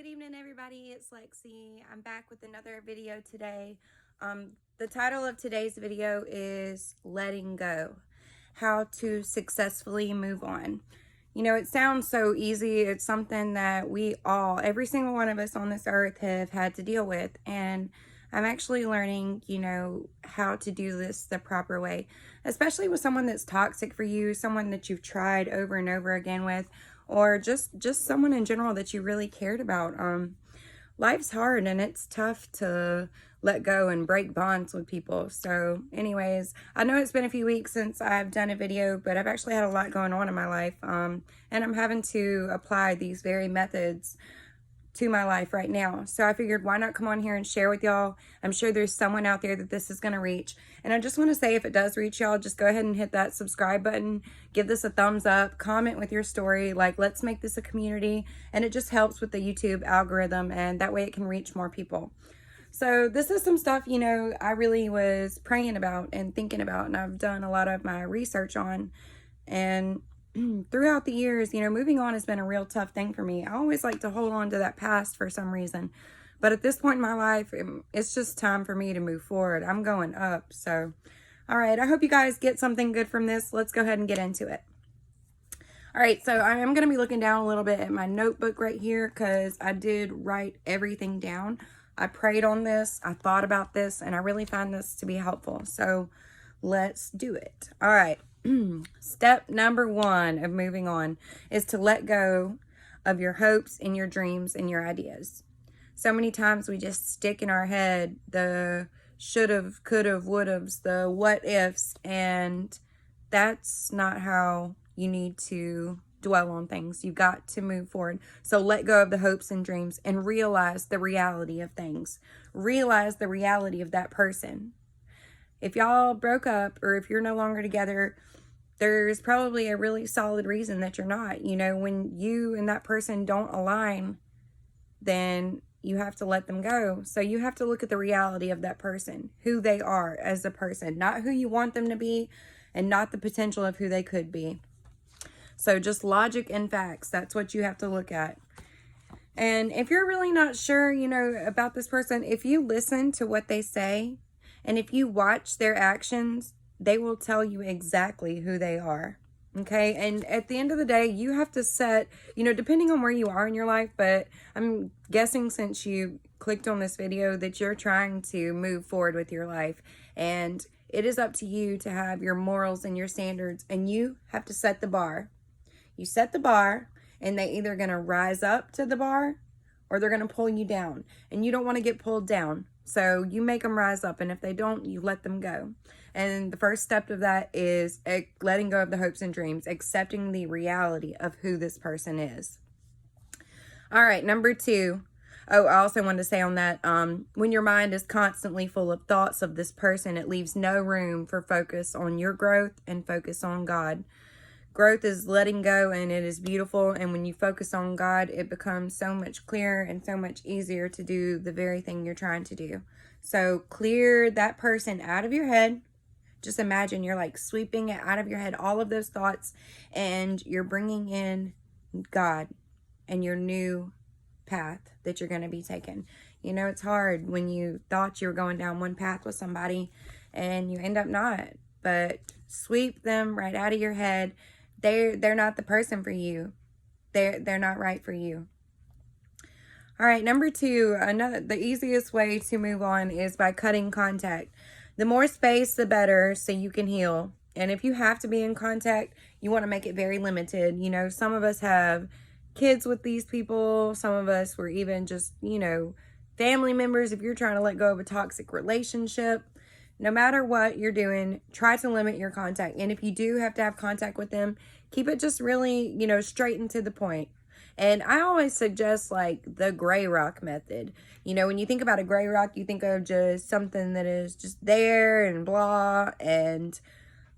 Good evening, everybody. It's Lexi. I'm back with another video today. The title of today's video is Letting Go, How to Successfully Move On. You know, it sounds so easy. It's something that every single one of us on this earth have had to deal with. And I'm actually learning, how to do this the proper way, especially with someone that's toxic for you, someone that you've tried over and over again with, or just someone in general that you really cared about. Life's hard and it's tough to let go and break bonds with people. So anyways, I know it's been a few weeks since I've done a video, but I've actually had a lot going on in my life. And I'm having to apply these very methods to my life right now. So I figured, why not come on here and share with y'all? I'm sure there's someone out there that this is going to reach. And I just want to say, if it does reach y'all, just go ahead and hit that subscribe button, give this a thumbs up, comment with your story. Like, let's make this a community. And it just helps with the YouTube algorithm, and that way it can reach more people. So this is some stuff, I really was praying about and thinking about, and I've done a lot of my research on. And throughout the years, moving on has been a real tough thing for me. I always like to hold on to that past for some reason. But at this point in my life, it's just time for me to move forward. I'm going up. So, all right, I hope you guys get something good from this. Let's go ahead and get into it. All right, so I am going to be looking down a little bit at my notebook right here because I did write everything down. I prayed on this, I thought about this, and I really find this to be helpful. So let's do it. All right. Step number 1 of moving on is to let go of your hopes and your dreams and your ideas. So many times we just stick in our head the should've, could've, would've's, the what ifs, and that's not how you need to dwell on things. You got to move forward. So let go of the hopes and dreams and realize the reality of things. Realize the reality of that person. If y'all broke up or if you're no longer together, there's probably a really solid reason that you're not. When you and that person don't align, then you have to let them go. So you have to look at the reality of that person, who they are as a person, not who you want them to be, and not the potential of who they could be. So just logic and facts, that's what you have to look at. And if you're really not sure, about this person, if you listen to what they say, and if you watch their actions, they will tell you exactly who they are. Okay. And at the end of the day, you have to set, depending on where you are in your life, but I'm guessing since you clicked on this video that you're trying to move forward with your life, and it is up to you to have your morals and your standards, and you have to set the bar. You set the bar, and they either going to rise up to the bar or they're going to pull you down, and you don't want to get pulled down. So you make them rise up, and if they don't, you let them go. And the first step of that is letting go of the hopes and dreams, accepting the reality of who this person is. All right, number 2. Oh, I also wanted to say on that, when your mind is constantly full of thoughts of this person, it leaves no room for focus on your growth and focus on God. Growth is letting go, and it is beautiful. And when you focus on God, it becomes so much clearer and so much easier to do the very thing you're trying to do. So clear that person out of your head. Just imagine you're like sweeping it out of your head, all of those thoughts, and you're bringing in God and your new path that you're going to be taking. It's hard when you thought you were going down one path with somebody and you end up not, but sweep them right out of your head. They're not the person for you. They're not right for you. All right, number 2, the easiest way to move on is by cutting contact. The more space, the better, so you can heal. And if you have to be in contact, you want to make it very limited. Some of us have kids with these people. Some of us were even just, family members. If you're trying to let go of a toxic relationship, no matter what you're doing, try to limit your contact. And if you do have to have contact with them, keep it just really, straight and to the point. And I always suggest like the gray rock method. When you think about a gray rock, you think of just something that is just there and blah. And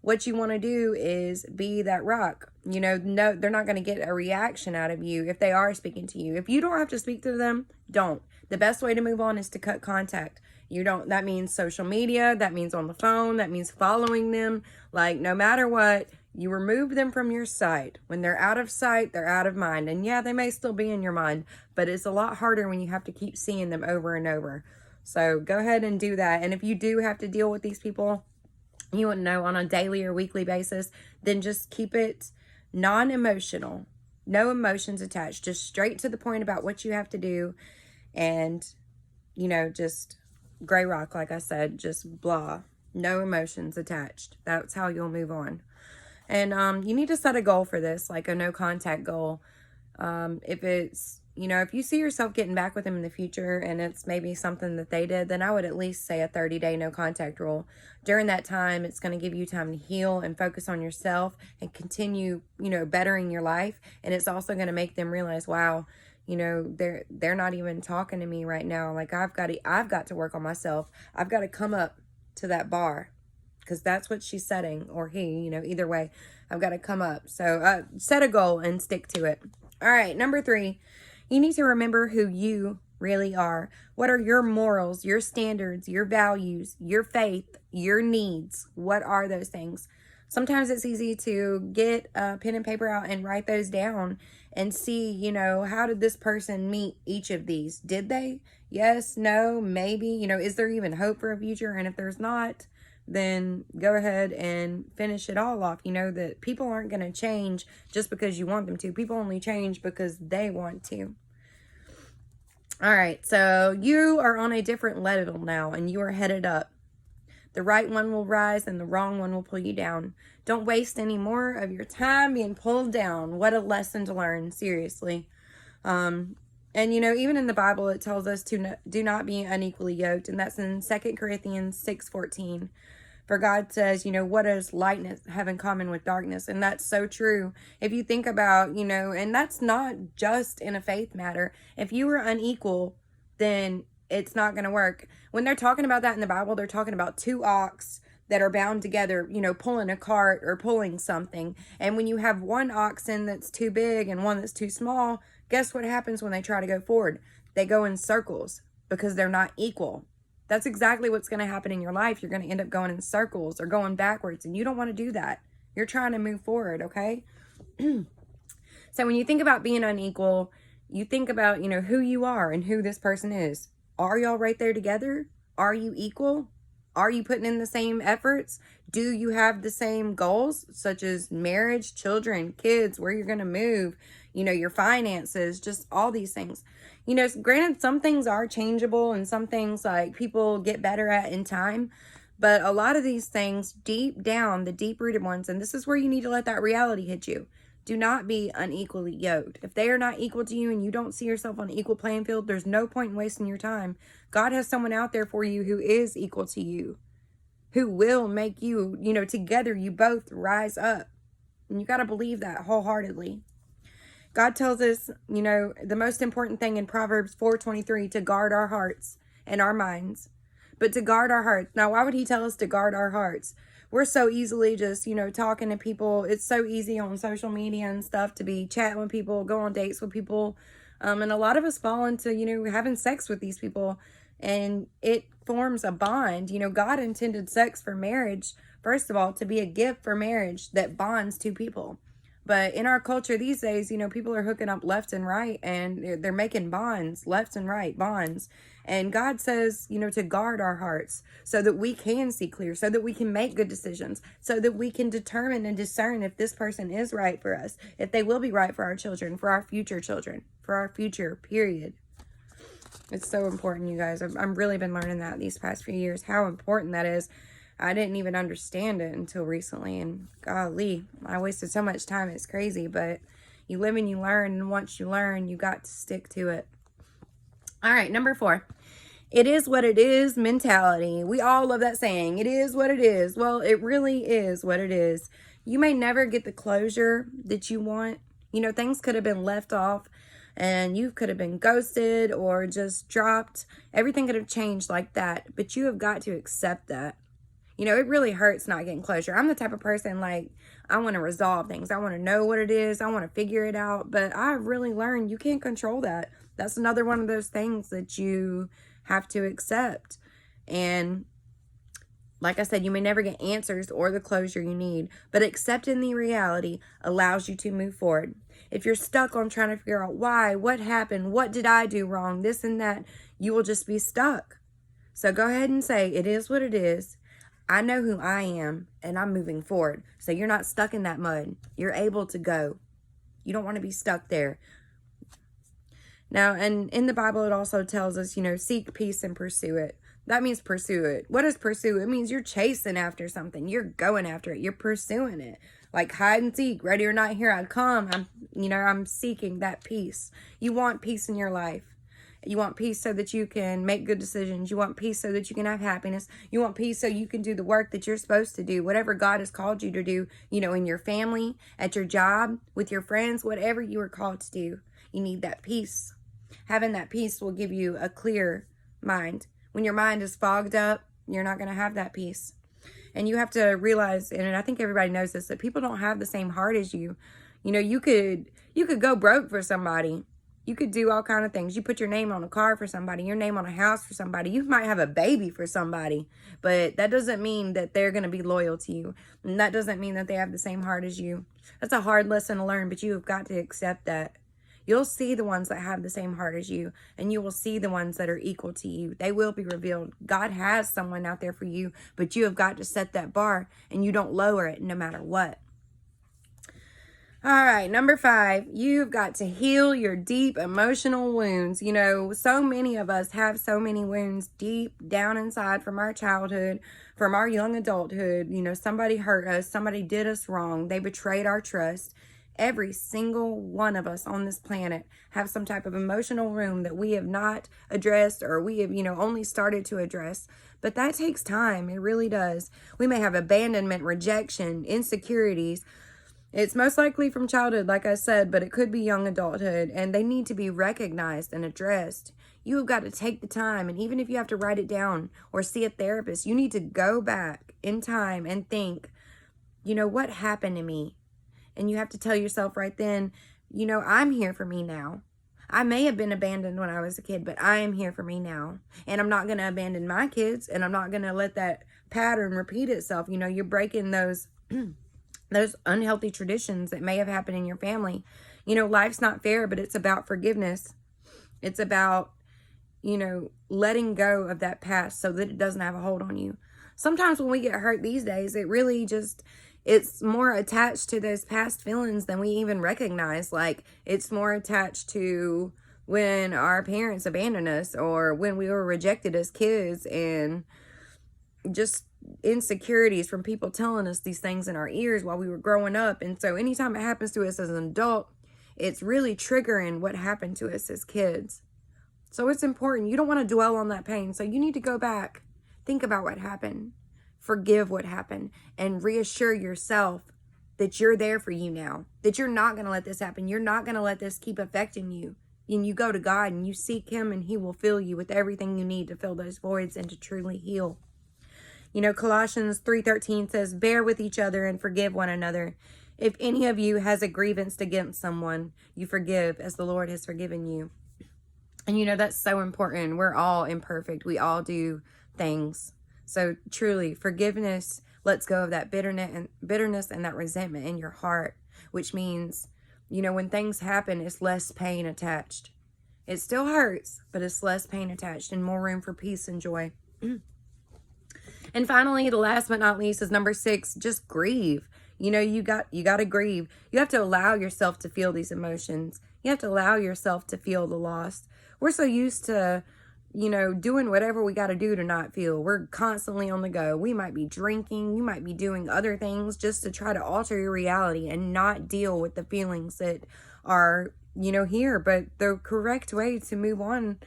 what you want to do is be that rock. No, they're not going to get a reaction out of you if they are speaking to you. If you don't have to speak to them, don't. The best way to move on is to cut contact. That means social media, that means on the phone, that means following them. Like, no matter what, You remove them from your sight. When they're out of sight, they're out of mind. And yeah, they may still be in your mind, but it's a lot harder when you have to keep seeing them over and over. So go ahead and do that. And if you do have to deal with these people, you wouldn't know, on a daily or weekly basis, then just keep it non-emotional. No emotions attached. Just straight to the point about what you have to do. And, you know, just gray rock, like I said, just blah. No emotions attached. That's how you'll move on. And you need to set a goal for this, like a no contact goal. If it's, you know, if you see yourself getting back with them in the future and it's maybe something that they did, then I would at least say a 30-day no contact rule. During that time, it's going to give you time to heal and focus on yourself and continue, you know, bettering your life. And it's also going to make them realize, wow, you know, they're not even talking to me right now. Like I've got to work on myself. I've got to come up to that bar. Because that's what she's setting, or he, you know, either way, I've got to come up. So set a goal and stick to it. All right, number 3, you need to remember who you really are. What are your morals, your standards, your values, your faith, your needs? What are those things? Sometimes it's easy to get a pen and paper out and write those down and see, you know, how did this person meet each of these? Did they? Yes, no, maybe. You know, is there even hope for a future? And if there's not, then go ahead and finish it all off. You know that people aren't going to change just because you want them to. People only change because they want to. All right, so you are on a different level now, and you are headed up. The right one will rise and the wrong one will pull you down. Don't waste any more of your time being pulled down. What a lesson to learn, seriously. And, you know, even in the Bible, it tells us to do not be unequally yoked. And that's in 2 Corinthians 6:14. For God says, you know, what does lightness have in common with darkness? And that's so true. If you think about, you know, and that's not just in a faith matter. If you were unequal, then it's not going to work. When they're talking about that in the Bible, they're talking about 2 ox that are bound together, you know, pulling a cart or pulling something. And when you have one oxen that's too big and one that's too small, guess what happens when they try to go forward? They go in circles because they're not equal. That's exactly what's going to happen in your life. You're going to end up going in circles or going backwards, and you don't want to do that. You're trying to move forward, okay? So when you think about being unequal, you think about, you know, who you are and who this person is. Are y'all right there together? Are you equal? Are you putting in the same efforts? Do you have the same goals, such as marriage, children, kids, where you're going to move, you know, your finances, just all these things. You know, granted, some things are changeable and some things like people get better at in time. But a lot of these things deep down, the deep-rooted ones, and this is where you need to let that reality hit you. Do not be unequally yoked. If they are not equal to you and you don't see yourself on an equal playing field, there's no point in wasting your time. God has someone out there for you who is equal to you, who will make you, you know, together you both rise up. And you got to believe that wholeheartedly. God tells us, you know, the most important thing in Proverbs 4:23, to guard our hearts and our minds. But to guard our hearts. Now, why would he tell us to guard our hearts? We're so easily just, you know, talking to people. It's so easy on social media and stuff to be chatting with people, go on dates with people. And a lot of us fall into, you know, having sex with these people. And it forms a bond. You know, God intended sex for marriage, first of all, to be a gift for marriage that bonds two people. But in our culture these days, you know, people are hooking up left and right, and they're making bonds, left and right, bonds. And God says, you know, to guard our hearts so that we can see clear, so that we can make good decisions, so that we can determine and discern if this person is right for us, if they will be right for our children, for our future children, for our future, period. It's so important, you guys. I've really been learning that these past few years, how important that is. I didn't even understand it until recently, and golly, I wasted so much time. It's crazy, but you live and you learn, and once you learn, you got to stick to it. All right, number 4. It is what it is mentality. We all love that saying. It is what it is. Well, it really is what it is. You may never get the closure that you want. You know, things could have been left off, and you could have been ghosted or just dropped. Everything could have changed like that, but you have got to accept that. You know, it really hurts not getting closure. I'm the type of person, like, I want to resolve things. I want to know what it is. I want to figure it out. But I've really learned you can't control that. That's another one of those things that you have to accept. And Like I said, you may never get answers or the closure you need, but accepting the reality allows you to move forward. If you're stuck on trying to figure out why, what happened, what did I do wrong, this and that, you will just be stuck. So go ahead and say, it is what it is. I know who I am, and I'm moving forward. So you're not stuck in that mud. You're able to go. You don't want to be stuck there. Now, and in the Bible, it also tells us, seek peace and pursue it. That means pursue it. What does pursue? It means you're chasing after something. You're going after it. You're pursuing it. Like hide and seek. Ready or not, here I come. I'm seeking that peace. You want peace in your life. You want peace so that you can make good decisions. You want peace so that you can have happiness. You want peace so you can do the work that you're supposed to do. Whatever God has called you to do, in your family, at your job, with your friends, whatever you are called to do. You need that peace. Having that peace will give you a clear mind. When your mind is fogged up, you're not going to have that peace. And you have to realize, and I think everybody knows this, that people don't have the same heart as you. You could go broke for somebody. You could do all kind of things. You put your name on a car for somebody, your name on a house for somebody. You might have a baby for somebody, but that doesn't mean that they're going to be loyal to you. And that doesn't mean that they have the same heart as you. That's a hard lesson to learn, but you have got to accept that. You'll see the ones that have the same heart as you, and you will see the ones that are equal to you. They will be revealed. God has someone out there for you, but you have got to set that bar, and you don't lower it no matter what. All right, number 5, you've got to heal your deep emotional wounds. So many of us have so many wounds deep down inside from our childhood, from our young adulthood. Somebody hurt us, somebody did us wrong, they betrayed our trust. Every single one of us on this planet have some type of emotional wound that we have not addressed, or we have, only started to address. But that takes time. It really does. We may have abandonment, rejection, insecurities. It's most likely from childhood, like I said, but it could be young adulthood, and they need to be recognized and addressed. You have got to take the time, and even if you have to write it down or see a therapist, you need to go back in time and think, what happened to me? And you have to tell yourself right then, I'm here for me now. I may have been abandoned when I was a kid, but I am here for me now. And I'm not going to abandon my kids, and I'm not going to let that pattern repeat itself. You're breaking those those unhealthy traditions that may have happened in your family. Life's not fair, but it's about forgiveness. It's about, letting go of that past so that it doesn't have a hold on you. Sometimes when we get hurt these days, it's more attached to those past feelings than we even recognize. Like, it's more attached to when our parents abandoned us, or when we were rejected as kids, and just insecurities from people telling us these things in our ears while we were growing up. And so anytime it happens to us as an adult, it's really triggering what happened to us as kids. So it's important. You don't want to dwell on that pain. So you need to go back, think about what happened, forgive what happened, and reassure yourself that you're there for you now, that you're not going to let this happen. You're not going to let this keep affecting you. And you go to God and you seek Him, and He will fill you with everything you need to fill those voids and to truly heal. Colossians 3:13 says, bear with each other and forgive one another. If any of you has a grievance against someone, you forgive as the Lord has forgiven you. And that's so important. We're all imperfect. We all do things. So truly, forgiveness lets go of that bitterness and that resentment in your heart, which means, when things happen, it's less pain attached. It still hurts, but it's less pain attached and more room for peace and joy. And finally, the last but not least is number 6, just grieve. You got to grieve. You have to allow yourself to feel these emotions. You have to allow yourself to feel the loss. We're so used to, doing whatever we got to do to not feel. We're constantly on the go. We might be drinking. You might be doing other things just to try to alter your reality and not deal with the feelings that are, here. But the correct way to move on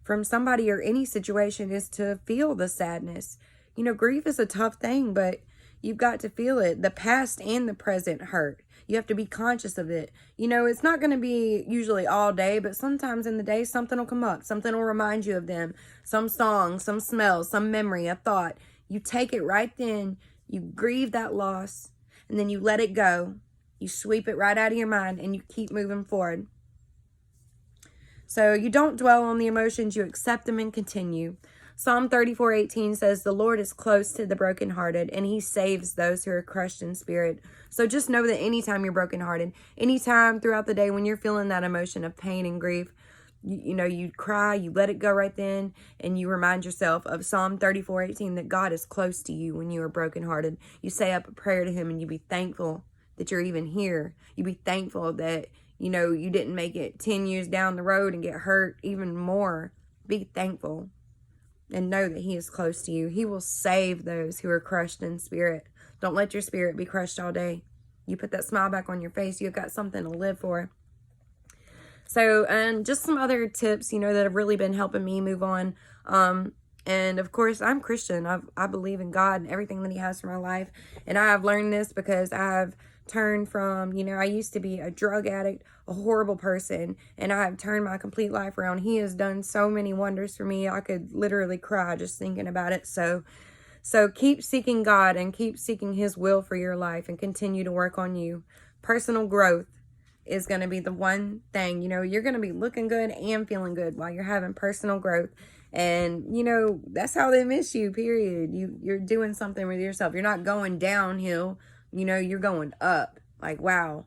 from somebody or any situation is to feel the sadness. Grief is a tough thing, but you've got to feel it. The past and the present hurt. You have to be conscious of it. It's not going to be usually all day, but sometimes in the day, something will come up. Something will remind you of them. Some song, some smell, some memory, a thought. You take it right then. You grieve that loss, and then you let it go. You sweep it right out of your mind, and you keep moving forward. So you don't dwell on the emotions. You accept them and continue. Psalm 34:18 says, the Lord is close to the brokenhearted, and he saves those who are crushed in spirit. So just know that anytime you're brokenhearted, anytime throughout the day when you're feeling that emotion of pain and grief, you know, you cry, you let it go right then, and you remind yourself of Psalm 34:18 that God is close to you when you are brokenhearted. You say up a prayer to him, and you be thankful that you're even here. You be thankful that, you know, you didn't make it 10 years down the road and get hurt even more. Be thankful and know that he is close to you. He will save those who are crushed in spirit. Don't let your spirit be crushed all day. You put that smile back on your face, you've got something to live for. So, and just some other tips, you know, that have really been helping me move on. And of course, I'm Christian. I believe in God and everything that he has for my life. And I have learned this because I've turned from, you know, I used to be a drug addict, a horrible person, and I have turned my complete life around. He has done so many wonders for me. I could literally cry just thinking about it. So keep seeking God and keep seeking his will for your life and continue to work on you. Personal growth is going to be the one thing, you know, you're going to be looking good and feeling good while you're having personal growth. And, you know, that's how they miss you, period. You're doing something with yourself. You're not going downhill, you know, you're going up. Like, wow,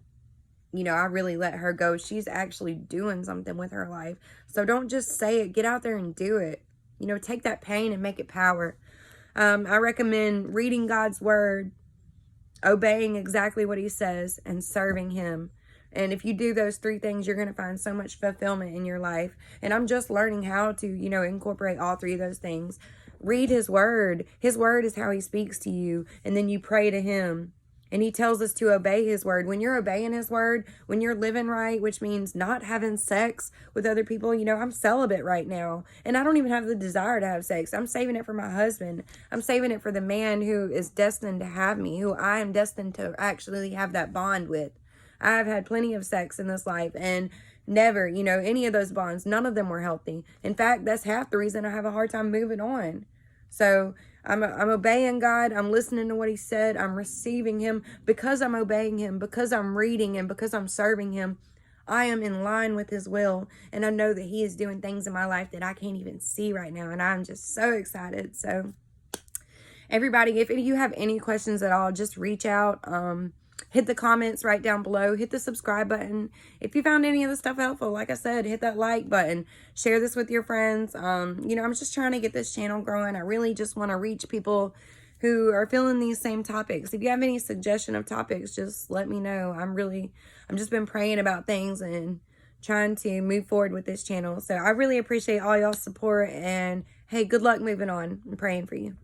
you know, I really let her go. She's actually doing something with her life. So don't just say it. Get out there and do it. You know, take that pain and make it power. I recommend reading God's word, obeying exactly what he says, and serving him. And if you do those three things, you're going to find so much fulfillment in your life. And I'm just learning how to, you know, incorporate all three of those things. Read his word. His word is how he speaks to you. And then you pray to him. And he tells us to obey his word. When you're obeying his word, when you're living right, which means not having sex with other people, you know, I'm celibate right now. And I don't even have the desire to have sex. I'm saving it for my husband. I'm saving it for the man who is destined to have me, who I am destined to actually have that bond with. I've had plenty of sex in this life and never, you know, any of those bonds, none of them were healthy. In fact, that's half the reason I have a hard time moving on. So I'm obeying God. I'm listening to what he said. I'm receiving him. Because I'm obeying him, because I'm reading and because I'm serving him, I am in line with his will. And I know that he is doing things in my life that I can't even see right now. And I'm just so excited. So everybody, if you have any questions at all, just reach out. Hit the comments right down below. Hit the subscribe button. If you found any of the stuff helpful, like I said, hit that like button. Share this with your friends. You know, I'm just trying to get this channel growing. I really just want to reach people who are feeling these same topics. If you have any suggestion of topics, just let me know. I'm just been praying about things and trying to move forward with this channel. So I really appreciate all y'all's support. And hey, good luck moving on. I'm praying for you.